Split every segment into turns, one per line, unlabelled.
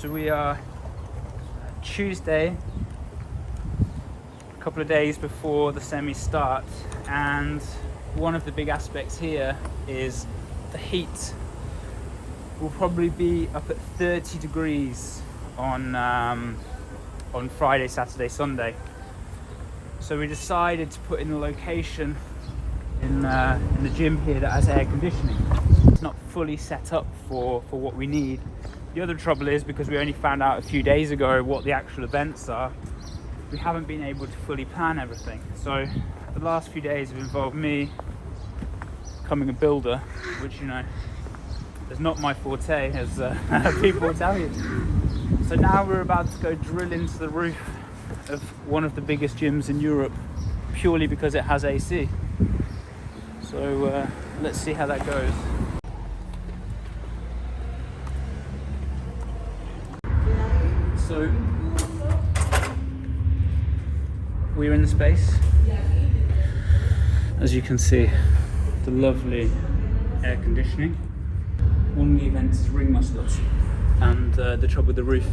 So we are Tuesday, a couple of days before the semi start, and one of the big aspects here is the heat. Will probably be up at 30 degrees on Friday, Saturday, Sunday. So we decided to put in a location in the gym here that has air conditioning. It's not fully set up for what we need. The other trouble is, because we only found out a few days ago what the actual events are, we haven't been able to fully plan everything. So the last few days have involved me becoming a builder, which, you know, is not my forte, as people will tell you. So now we're about to go drill into the roof of one of the biggest gyms in Europe, purely because it has AC. So let's see how that goes. So we're in the space. As you can see, the lovely air conditioning. One of the events is ring muscle-ups, and the trouble with the roof,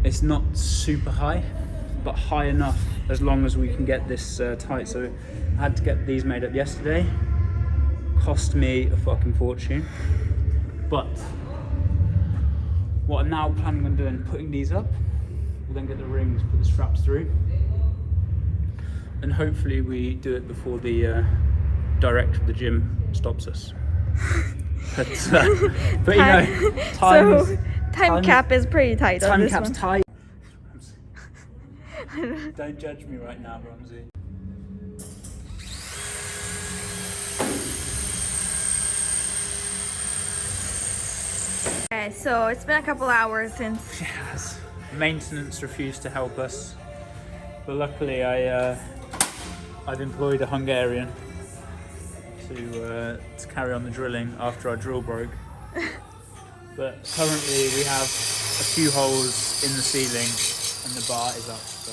it's not super high, but high enough as long as we can get this tight. So I had to get these made up yesterday. Cost me a fucking fortune. But what I'm now planning on doing, putting these up, we'll then get the rings, put the straps through, and hopefully we do it before the director of the gym stops us. But you know,
time cap is pretty tight on this one.
Time cap's tight. Don't judge me right now, Ramsey.
Okay, so it's been a couple hours since.
Yes. Maintenance refused to help us, but luckily I've employed a Hungarian to carry on the drilling after our drill broke. But currently we have a few holes in the ceiling and the bar is up. So.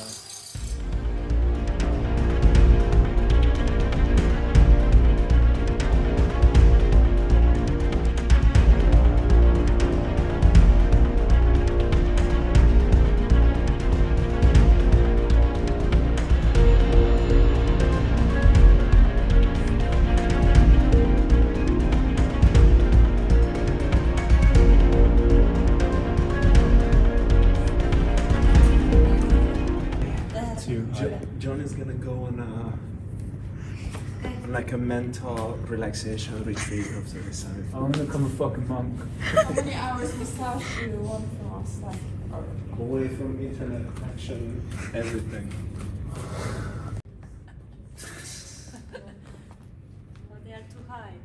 John is gonna go on like a mental relaxation retreat after the semifinals.
I'm gonna become a fucking monk.
How many hours massage do you want from us? Like,
Away from internet connection, everything.
they are too high.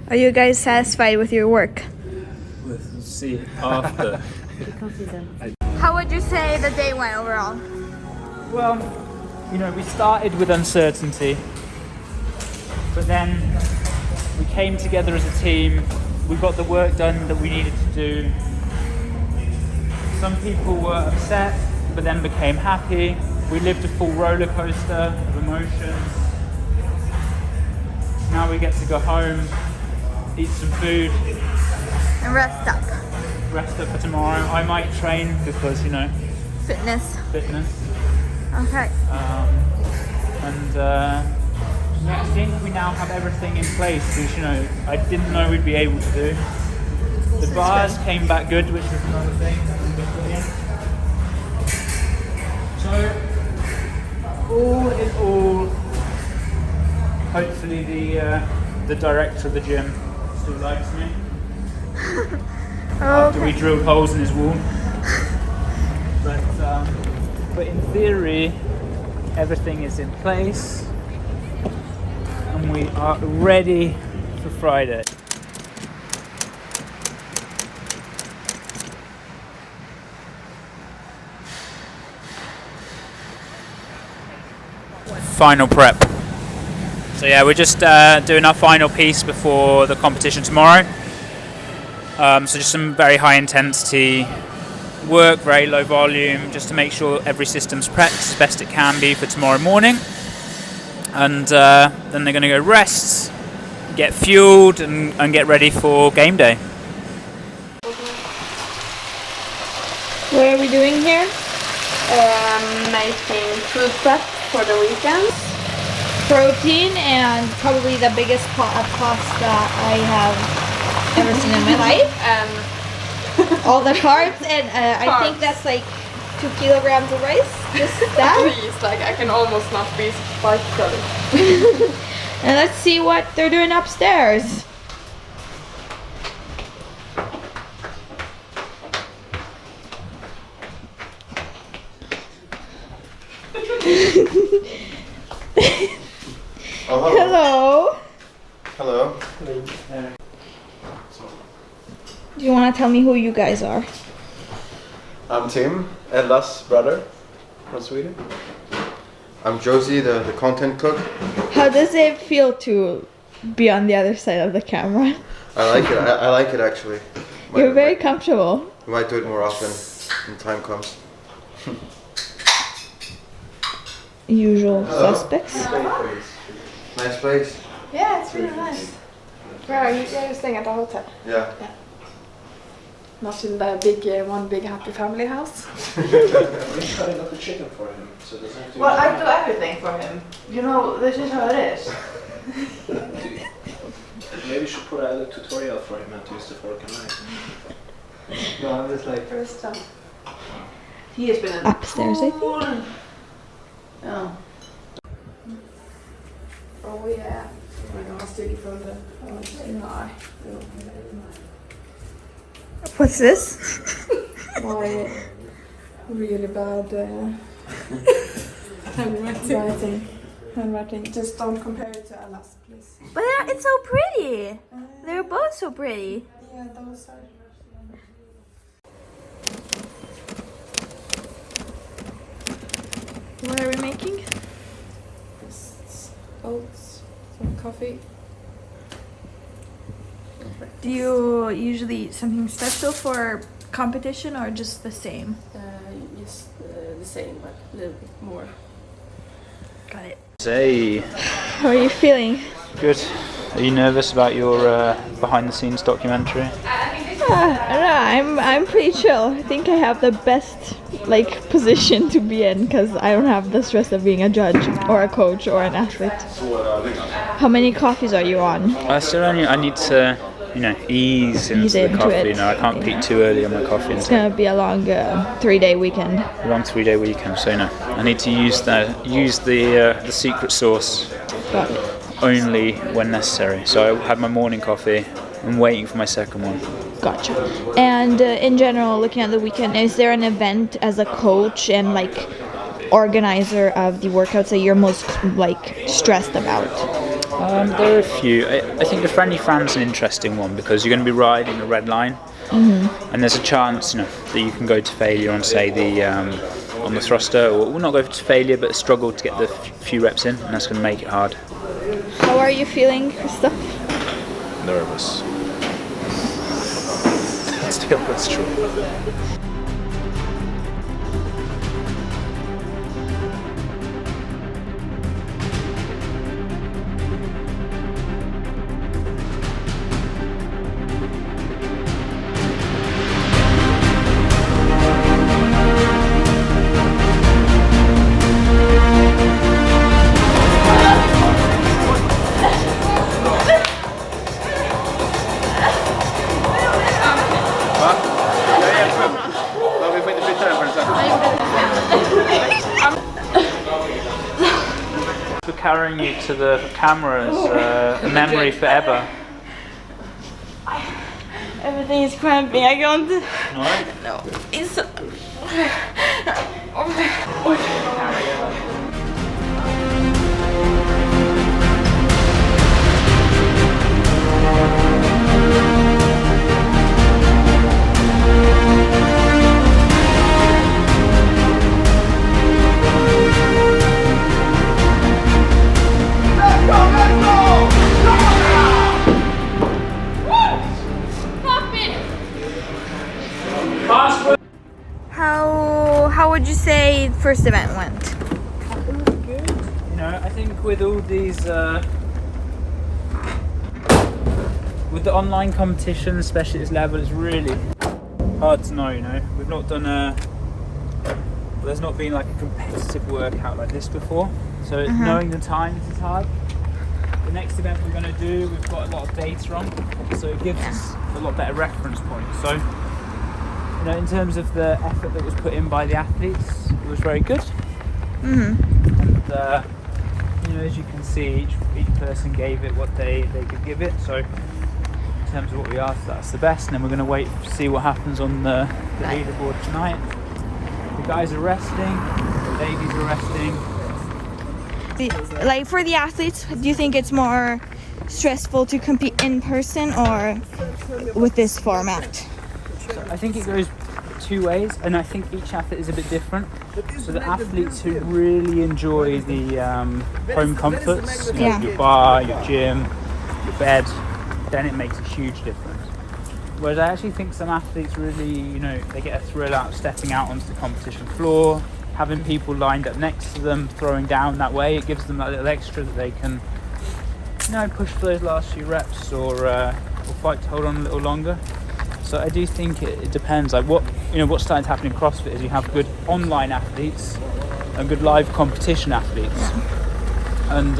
Are you guys satisfied with your work?
We'll see after.
How would you say the day went overall?
Well, you know, we started with uncertainty, but then we came together as a team. We got the work done that we needed to do. Some people were upset, but then became happy. We lived a full roller coaster of emotions. Now we get to go home, eat some food,
And rest up.
rest up for tomorrow. I might train because, you know,
Fitness.
fitness.
Okay.
I think we now have everything in place, which, you know, I didn't know we'd be able to do. The bars came back good, which was another thing. So, all in all, hopefully the director of the gym still likes me. After we drilled holes in his wall. But in theory, everything is in place and we are ready for Friday. Final prep. So yeah, we're just doing our final piece before the competition tomorrow. So just some very high intensity work, very low volume, just to make sure every system's prepped as best it can be for tomorrow morning. And then they're going to go rest, get fueled, and get ready for game day.
What are we doing here?
Making food prep for the weekend.
Protein and probably the biggest pot of pasta I have ever seen in my life. All the carbs and I think that's like 2 kilograms of rice. Just that.
Please, like I can almost not be quite credit.
And let's see what they're doing upstairs.
Oh,
Hello.
hello.
Do you want to tell me who you guys are?
I'm Tim, Ella's brother from Sweden. I'm Josie, the content cook.
How does it feel to be on the other side of the camera?
I like it. I like it actually.
You're very comfortable.
We might do it more often when time comes.
Usual suspects.
Nice place.
Yeah, it's really nice. Where are you? You're staying at the hotel.
Yeah.
Not in the big one big happy family house.
We're cutting up the chicken for him, so it doesn't have to.
Well, I do everything for him. You know, this is how it is.
Maybe you should put out a tutorial for him how to use the fork and knife.
No, I'm just like.
First time.
He has been in
Upstairs, I think.
Oh.
Oh yeah. Jag har styrt från det. Nej.
What's this?
My really bad handwriting. Just don't compare it to Ella's, please.
But it's so pretty. They're both so pretty.
Yeah, those are.
What are we making?
Just oats, some coffee.
Do you usually eat something special for competition or just the same?
Just the same, but a little bit more.
Got it.
Say,
How are you feeling?
good. Are you nervous about your behind-the-scenes documentary?
I don't know, I'm pretty chill. I think I have the best position to be in because I don't have the stress of being a judge or a coach or an athlete. How many coffees are you on?
I need to, ease into the
into
coffee.
it.
I can't peak too early on my coffee.
It's gonna be a long 3-day weekend.
A long 3-day weekend, so I need to use the secret sauce
Got it.
only when necessary. So I had my morning coffee. I'm waiting for my second one.
Gotcha. And in general, looking at the weekend, is there an event as a coach and organizer of the workouts that you're most stressed about?
There are a few. I think the Friendly Fan's an interesting one because you're going to be riding the red line, and there's a chance that you can go to failure on, say, on the thruster, or not go to failure, but struggle to get the few reps in, and that's going to make it hard.
How are you feeling, Krista?
Nervous. Still, that's true.
For carrying you to the camera is a memory forever.
Everything is cramping. I can't.
Alright?
No, it's.
Stop it!
How would you say first event went?
It was good. You know, I think with all these, with the online competition, especially at this level, it's really hard to know. You know, we've not done there's not been like a competitive workout like this before, so knowing the times is hard. The next event we're going to do, we've got a lot of data on, so it gives us a lot better reference point. So, you know, in terms of the effort that was put in by the athletes, it was very good. And you know, as you can see, each person gave it what they could give it. So, in terms of what we asked, that's the best. And then we're going to wait to see what happens on the leaderboard tonight. The guys are resting, the ladies are resting.
Like for the athletes, do you think it's more stressful to compete in person or with this format?
So I think it goes two ways, and I think each athlete is a bit different. So the athletes who really enjoy the home comforts, you know, your bar, your gym, your bed, then it makes a huge difference. Whereas I actually think some athletes really, you know, they get a thrill out of stepping out onto the competition floor, having people lined up next to them, throwing down that way. It gives them that little extra that they can, you know, push for those last few reps or fight to hold on a little longer. So I do think it depends. Like what's starting to happen in CrossFit is you have good online athletes and good live competition athletes, and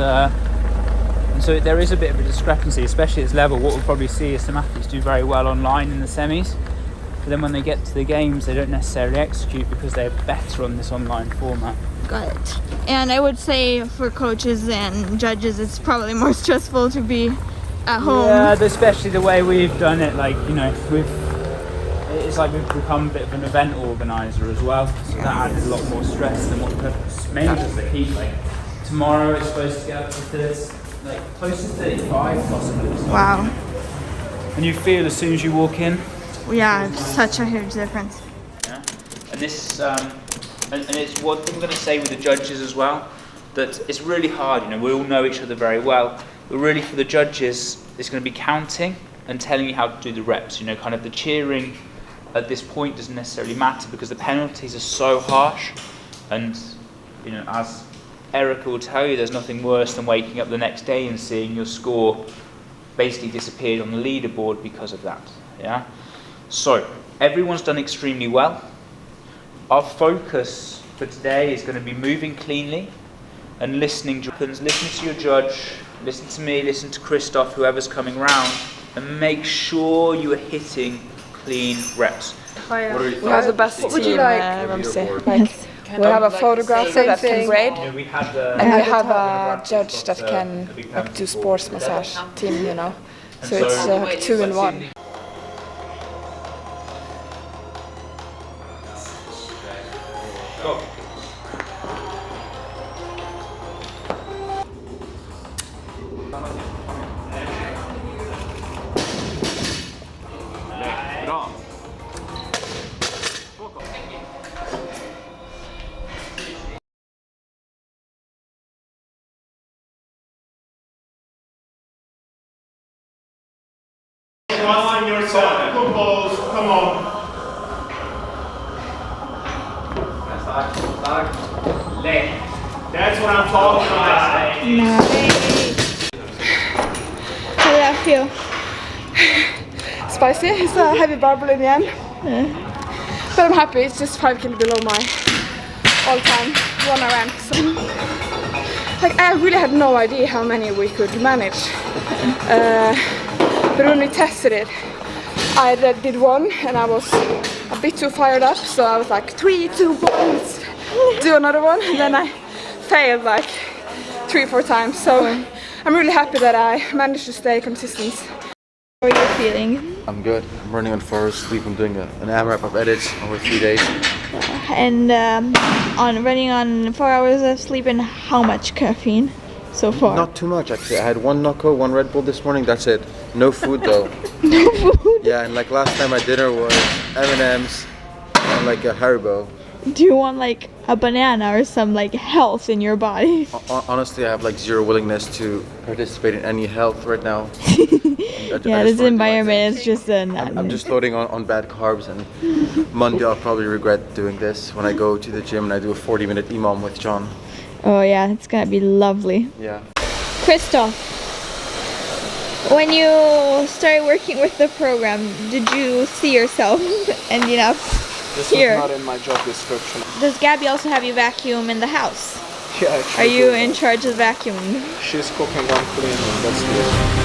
so there is a bit of a discrepancy, especially at this level. What we'll probably see is some athletes do very well online in the semis, but then when they get to the games, they don't necessarily execute because they're better on this online format.
Got it. And I would say for coaches and judges, it's probably more stressful to be at home.
Yeah, especially the way we've done it. Like, you know, it's like we've become a bit of an event organizer as well. So that adds a lot more stress than what mainly just the heat. Like tomorrow, it's supposed to get up to 30, like close to 35 possibly.
Wow.
And you feel as soon as you walk in.
Yeah, it's such a huge difference.
Yeah. And this, and it's one thing I'm going to say with the judges as well, that it's really hard. You know, we all know each other very well, but really for the judges, it's going to be counting and telling you how to do the reps. You know, kind of the cheering at this point doesn't necessarily matter because the penalties are so harsh. And, you know, as Erica will tell you, there's nothing worse than waking up the next day and seeing your score basically disappeared on the leaderboard because of that. Yeah. So everyone's done extremely well. Our focus for today is going to be moving cleanly and listening. Listen to your judge, listen to me, listen to Christoph, whoever's coming round, and make sure you are hitting clean reps.
We have the best team, Ramsey.
We have a photographer that can grade,
You know, we had
and we have a judge that can do sports massage team, you know. So it's 2 in 1.
Go.
On your side, good balls, come on. That's what I'm talking about.
Nice. How did that feel?
Spicy. It's a heavy barbell in the end. But I'm happy. It's just 5 kilos below my all-time one rank. So, like, I really had no idea how many we could manage. But when we tested it, I did one and I was a bit too fired up, so I was like 3, 2, 1, let's do another one, and then I failed like 3 or 4 times. So I'm really happy that I managed to stay consistent.
How are you feeling?
I'm good. I'm running on 4 hours sleep. I'm doing an AMRAP of edits over 3 days.
And on running on 4 hours of sleep, and how much caffeine so far?
Not too much actually. I had 1 Nocco, 1 Red Bull this morning. That's it. No food though.
No food?
Yeah, and like last time my dinner was M&M's and like a Haribo.
Do you want like a banana or some like health in your body?
Honestly, I have like zero willingness to participate in any health right now.
Yeah, this environment is just a
I'm just loading on bad carbs, and Monday I'll probably regret doing this when I go to the gym and I do a 40-minute EMOM with John.
Oh yeah, it's gonna be lovely.
Yeah.
Christoph, when you started working with the program, did you see yourself ending up
This
here?
was not in my job description.
Does Gabby also have you vacuum in the house?
Yeah, actually.
Are you in charge of vacuuming?
She's cooking, I'm cleaning, that's it.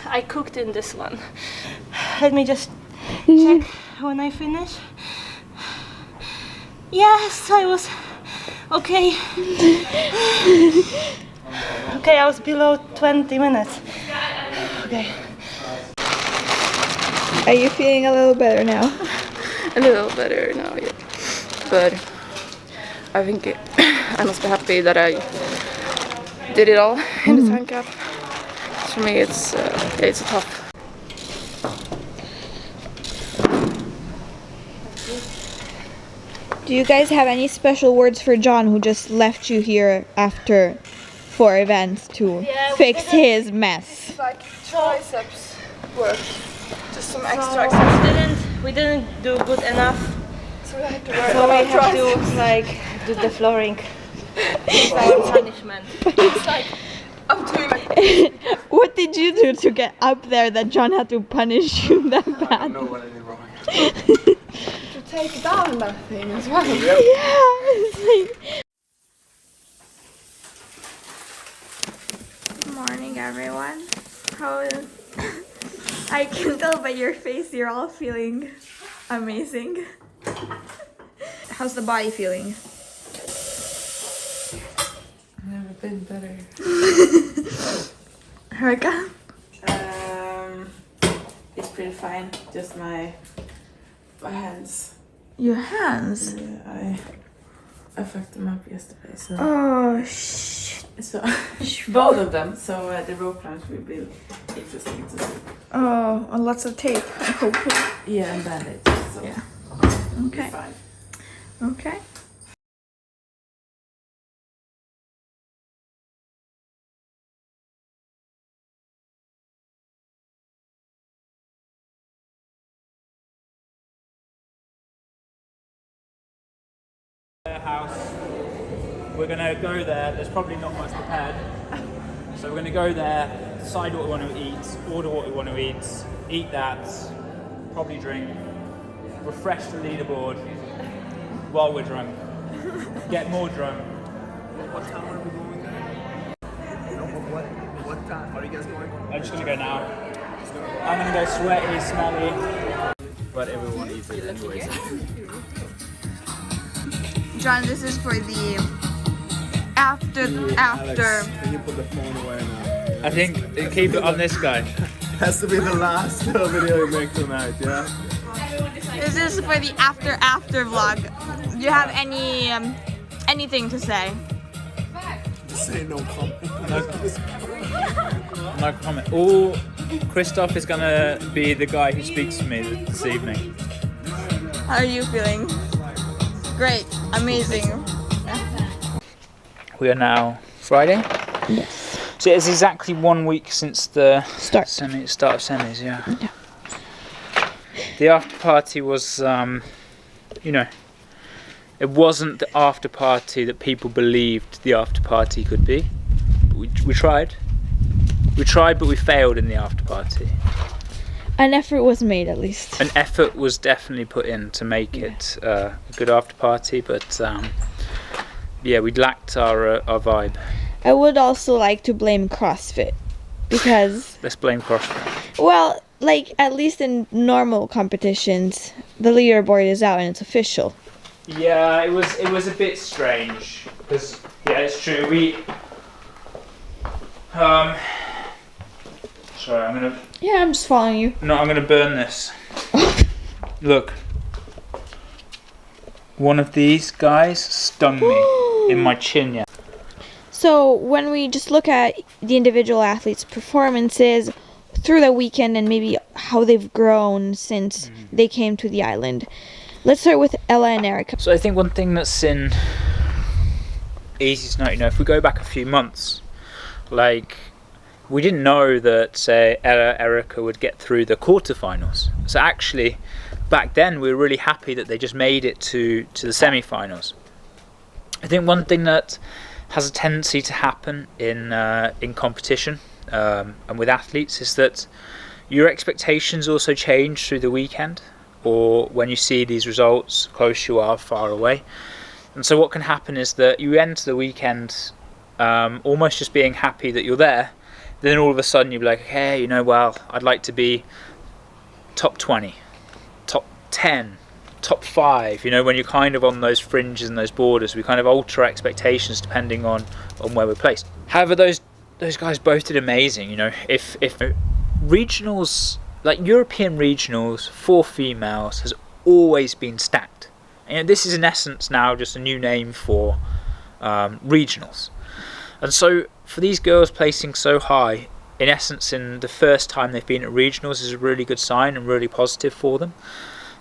I cooked in this one. Let me just check when I finish. Yes, I was okay. Okay, I was below 20 minutes. Okay.
Are you feeling a little better now?
A little better now, yeah. But I think I must be happy that I did it all in the time cap. For me, it's tough.
Do you guys have any special words for John, who just left you here after 4 events to fix his mess?
It's like triceps work, just some extra.
We didn't do good enough.
So we have to work
So we
about
have
triceps.
to like do the flooring. It's our punishment.
It's like I'm doing like.
What did you do to get up there that John had to punish you that bad?
I don't know what I did wrong.
To take down that thing as well.
Good morning, everyone. I can tell by your face you're all feeling amazing. How's the body feeling?
Never been better.
Herka?
It's pretty fine. Just my hands.
Your hands?
Yeah, I fucked them up yesterday. So
Oh shit.
so both of them. So the rope plunge will be interesting to see.
Oh, and lots of tape, hopefully.
Yeah, and bandages. So
Yeah.
it'll be
Okay.
fine.
Okay.
House. We're gonna go there. There's probably not much prepared, so we're gonna go there, decide what we want to eat, order what we want to eat that, probably drink, refresh the leaderboard while we're drunk, get more drunk.
What time are we going there? You know, what time are you guys going?
I'm just gonna go now. I'm gonna go sweaty, smelly, but everyone eats it anyways.
John, this is for the after.
Alex, can you put the phone away now?
I think keep it on this guy.
Has to be the last video you make tonight, yeah?
This is for the after vlog. Do you have any anything to say?
Say no comment.
No comment. All Christoph is gonna be the guy who speaks to me this evening.
How are you feeling? Great, amazing.
We are now Friday.
Yes.
So it's exactly 1 week since the
Start
of semis. Yeah. The after party was, you know, it wasn't the after party that people believed the after party could be. We tried. We tried, but we failed in the after party.
An effort was made, at least.
An effort was definitely put in to make it a good after party, but yeah, we lacked our vibe.
I would also like to blame CrossFit because
Let's blame CrossFit.
well, like at least in normal competitions, the leaderboard is out and it's official.
Yeah, it was a bit strange because yeah, it's true. Sorry, I'm gonna.
Yeah, I'm just following you.
No, I'm gonna burn this. Look, one of these guys stung me in my chin. Yeah.
So when we just look at the individual athletes' performances through the weekend and maybe how they've grown since they came to the island, let's start with Ella and Erica.
So I think one thing that's easy to note, you know, if we go back a few months, like we didn't know that, say, Erica would get through the quarterfinals. So actually, back then we were really happy that they just made it to the semi-finals. I think one thing that has a tendency to happen in competition and with athletes is that your expectations also change through the weekend, or when you see these results, close you are, far away. And so what can happen is that you enter the weekend almost just being happy that you're there. Then all of a sudden you'll be like, hey, you know, well, I'd like to be top 20, top 10, top 5. You know, when you're kind of on those fringes and those borders, we kind of alter expectations depending on where we're placed. However, those guys both did amazing. You know, if regionals, like European regionals for females, has always been stacked. You know, this is in essence now just a new name for regionals. And so for these girls placing so high, in essence in the first time they've been at regionals, is a really good sign and really positive for them.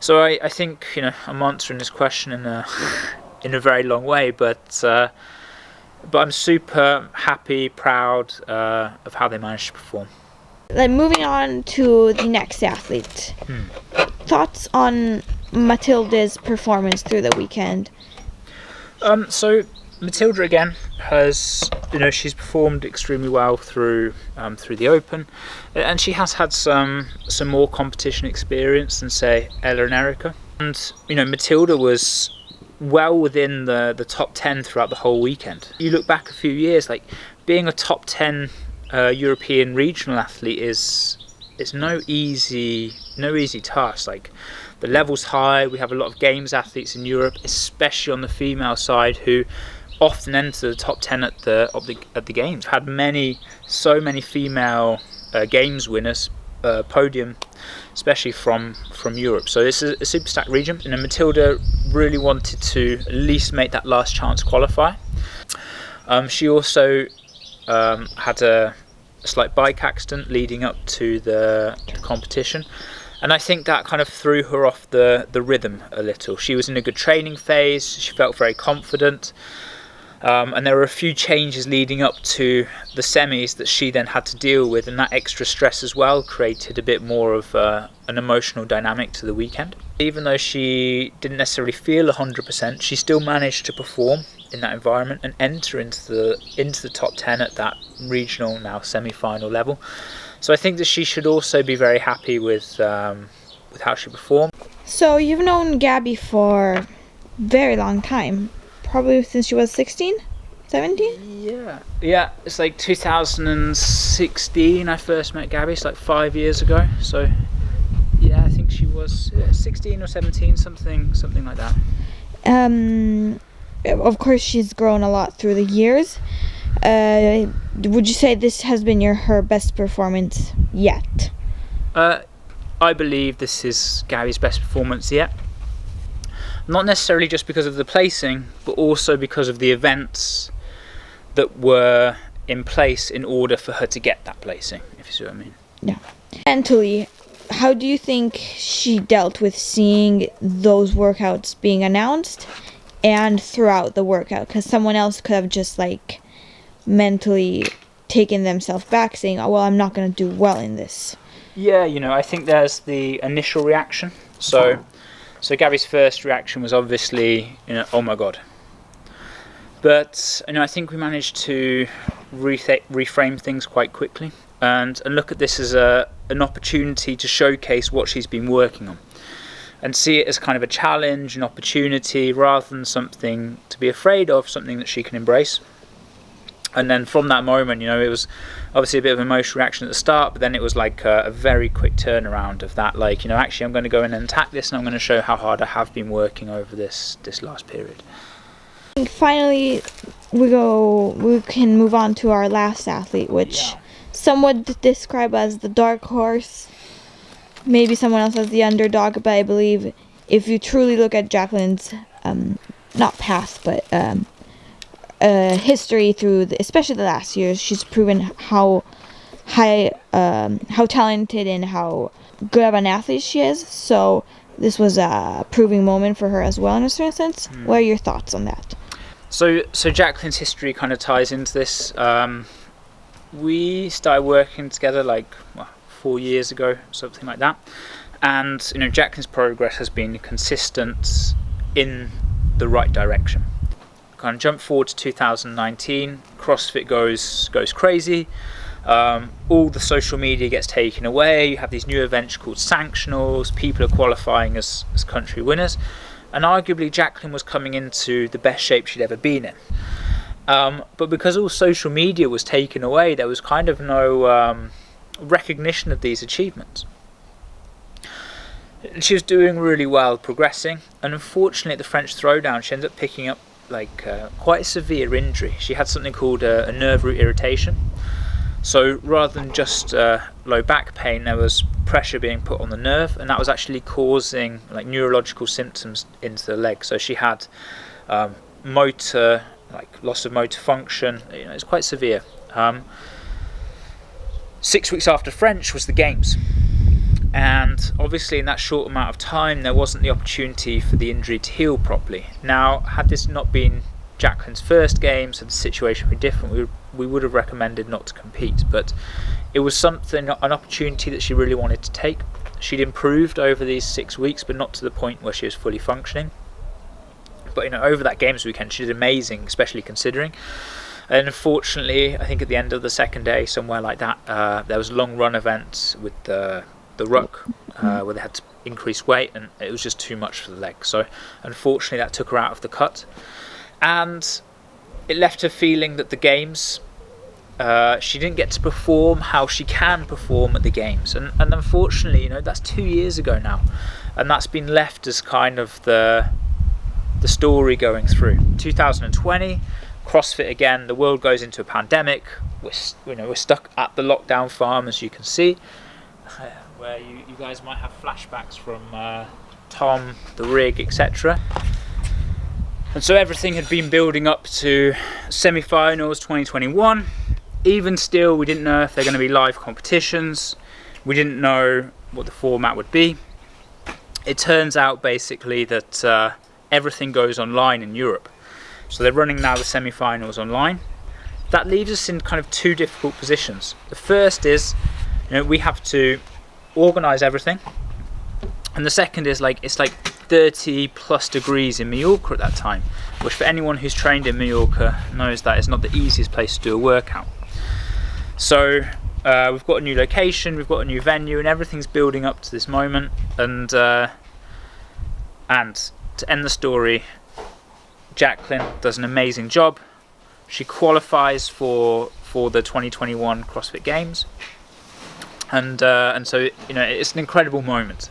So I think, you know, I'm answering this question in a very long way, but I'm super happy, proud of how they managed to perform.
Like moving on to the next athlete. Thoughts on Matilda's performance through the weekend?
So Matilda again has, you know, she's performed extremely well through the Open, and she has had some more competition experience than, say, Ella and Erica. And you know, Matilda was well within the top 10 throughout the whole weekend. You look back a few years, like being a top 10 European regional athlete is no easy task. Like the level's high. We have a lot of games athletes in Europe, especially on the female side, who often enter the top 10 at the games. We've had so many female games winners podium, especially from Europe. So this is a super stacked region, and Matilda really wanted to at least make that last chance qualify. She also had a slight bike accident leading up to the competition, and I think that kind of threw her off the rhythm a little. She was in a good training phase, she felt very confident, and there were a few changes leading up to the semis that she then had to deal with, and that extra stress as well created a bit more of an emotional dynamic to the weekend. Even though she didn't necessarily feel 100%, she still managed to perform in that environment and enter into the top 10 at that regional, now semi-final level. So I think that she should also be very happy with how she performed.
So you've known Gabby for a very long time, probably since she was 16, 17?
Yeah, it's like 2016 I first met Gabby. It's like 5 years ago. So yeah, I think she was 16 or 17, something like that.
Of course, she's grown a lot through the years. Would you say this has been her best performance yet?
I I believe this is Gary's best performance yet. Not necessarily just because of the placing, but also because of the events that were in place in order for her to get that placing, if you see what I mean.
Yeah. Mentally, how do you think she dealt with seeing those workouts being announced and throughout the workout? Because someone else could have just like mentally taken themselves back, saying, oh, well, I'm not going to do well in this.
Yeah, you know, I think there's the initial reaction. So Gary's first reaction was obviously, you know, oh my God. But, you know, I think we managed to reframe things quite quickly and look at this as an opportunity to showcase what she's been working on and see it as kind of a challenge, an opportunity, rather than something to be afraid of, something that she can embrace. And then from that moment, you know, it was obviously a bit of an emotional reaction at the start, but then it was like a very quick turnaround of that, like, you know, actually I'm going to go in and attack this, and I'm going to show how hard I have been working over this last period.
Finally, we can move on to our last athlete, which some would describe as the dark horse. Maybe someone else as the underdog, but I believe if you truly look at Jacqueline's, not past, but history through, especially the last years, she's proven how talented and how good of an athlete she is. So this was a proving moment for her as well, in a certain sense. What are your thoughts on that?
So Jacqueline's history kind of ties into this. We started working together like 4 years ago, something like that. And, you know, Jacqueline's progress has been consistent in the right direction. Kind of jump forward to 2019, CrossFit goes crazy. All the social media gets taken away. You have these new events called sanctionals. People are qualifying as country winners. And arguably Jacqueline was coming into the best shape she'd ever been in. But because all social media was taken away, there was kind of no recognition of these achievements. She was doing really well, progressing, and unfortunately at the French Throwdown she ended up picking up like quite a severe injury. She had something called a nerve root irritation. So rather than just low back pain, there was pressure being put on the nerve, and that was actually causing like neurological symptoms into the leg. So she had motor, like loss of motor function. You know, it's quite severe. 6 weeks after French was the games, and obviously in that short amount of time there wasn't the opportunity for the injury to heal properly. Now, had this not been Jacqueline's first games and the situation would be different, we would have recommended not to compete, but it was something, an opportunity that she really wanted to take. She'd improved over these 6 weeks, but not to the point where she was fully functioning. But, you know, over that games weekend she did amazing, especially considering. And unfortunately, I think at the end of the second day, somewhere like that, there was a long run event with the ruck, where they had to increase weight, and it was just too much for the leg. So unfortunately that took her out of the cut, and it left her feeling that the games, she didn't get to perform how she can perform at the games. And unfortunately, you know, that's 2 years ago now, and that's been left as kind of the story going through. 2020, CrossFit again, the world goes into a pandemic. We're stuck at the lockdown farm, as you can see, where you guys might have flashbacks from Tom, the rig, etc. And so everything had been building up to Semifinals 2021. Even still, we didn't know if they're going to be live competitions. We didn't know what the format would be. It turns out basically that everything goes online in Europe. So they're running now the Semifinals online. That leaves us in kind of two difficult positions. The first is, you know, we have to organise everything, and the second is like it's like 30 plus degrees in Mallorca at that time, which for anyone who's trained in Mallorca knows that is not the easiest place to do a workout. So we've got a new location, we've got a new venue, and everything's building up to this moment. And to end the story, Jacqueline does an amazing job. She qualifies for the 2021 CrossFit Games, and so, you know, it's an incredible moment.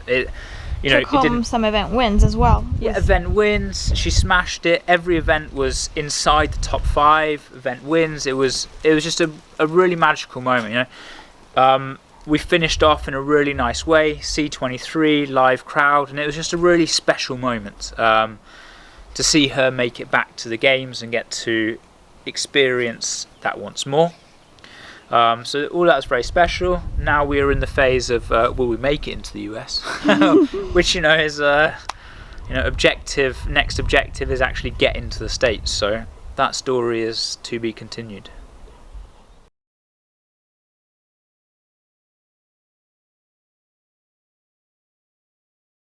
Some event wins as well.
Yeah, event wins. She smashed it. Every event was inside the top 5. Event wins. It was just a really magical moment. You know, we finished off in a really nice way, C23, live crowd, and it was just a really special moment to see her make it back to the games and get to experience that once more. So all that was very special. Now we are in the phase of will we make it into the US, which is next objective is actually get into the States. So that story is to be continued.